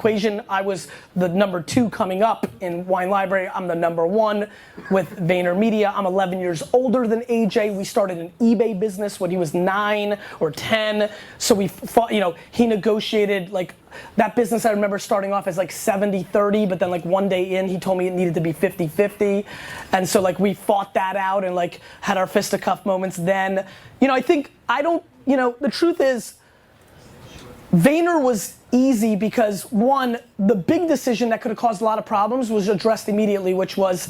equation. I was the number 2 coming up in Wine Library. I'm the number 1 with VaynerMedia. I'm 11 years older than AJ. We started an eBay business when he was 9 or 10. So we fought, you know, he negotiated like that business. I remember starting off as like 70-30, but then like one day in, he told me it needed to be 50-50. And so like we fought that out and like had our fisticuff moments then. You know, the truth is, Vayner was easy because one, the big decision that could have caused a lot of problems was addressed immediately, which was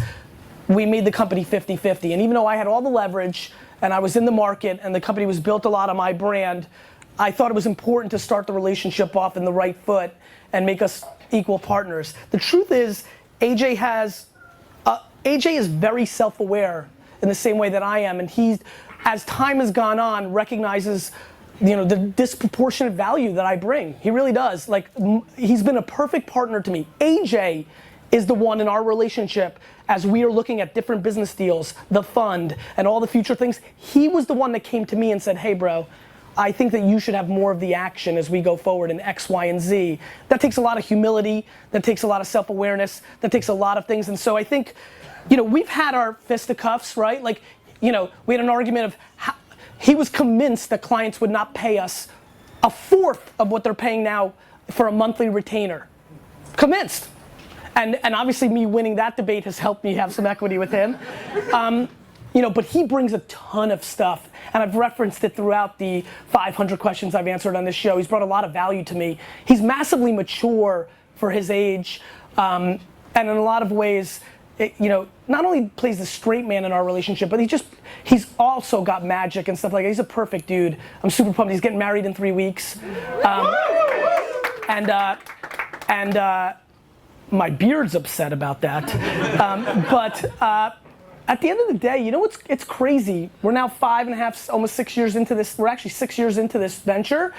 we made the company 50-50. And even though I had all the leverage and I was in the market and the company was built a lot on my brand, I thought it was important to start the relationship off in the right foot and make us equal partners. The truth is, AJ is very self-aware in the same way that I am, and he, as time has gone on, recognizes, you know, the disproportionate value that I bring. He really does. Like, he's been a perfect partner to me. AJ is the one in our relationship, as we are looking at different business deals, the fund, and all the future things, he was the one that came to me and said, hey bro, I think that you should have more of the action as we go forward in X, Y, and Z. That takes a lot of humility, that takes a lot of self-awareness, that takes a lot of things. And so I think, you know, we've had our fisticuffs, right? Like, you know, we had an argument of how, he was convinced that clients would not pay us 1/4 of what they're paying now for a monthly retainer. Convinced. And obviously me winning that debate has helped me have some equity with him. You know, but he brings a ton of stuff, and I've referenced it throughout the 500 questions I've answered on this show. He's brought a lot of value to me. He's massively mature for his age, and in a lot of ways, you know, not only plays the straight man in our relationship, but he's also got magic and stuff like that. He's a perfect dude. I'm super pumped. He's getting married in 3 weeks. My beard's upset about that. At the end of the day, you know what's, it's crazy. We're now 5.5, almost 6 years into this. We're actually 6 years into this venture.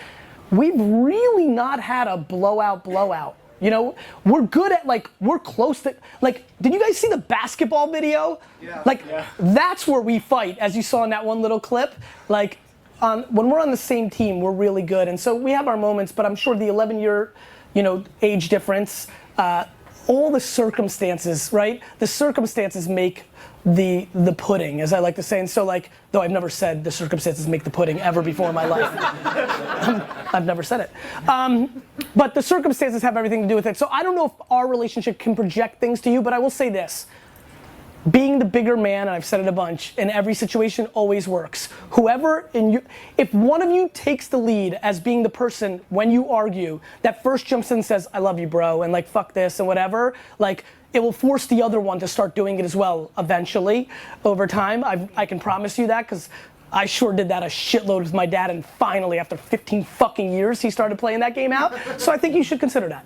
We've really not had a blowout. You know, we're good at, like, we're close to, like, did you guys see the basketball video? Yeah. Like, yeah. That's where we fight, as you saw in that one little clip. Like, when we're on the same team, we're really good. And so we have our moments, but I'm sure the 11-year, you know, age difference, all the circumstances, right? The circumstances make the pudding, as I like to say. And so, like, though I've never said the circumstances make the pudding ever before in my life. I've never said it. But the circumstances have everything to do with it. So I don't know if our relationship can project things to you, but I will say this. Being the bigger man, and I've said it a bunch, in every situation always works. If one of you takes the lead as being the person, when you argue, that first jumps in and says, I love you, bro, and like, fuck this, and whatever, like, it will force the other one to start doing it as well, eventually, over time. I can promise you that, because I sure did that a shitload with my dad, and finally, after 15 fucking years, he started playing that game out. So I think you should consider that.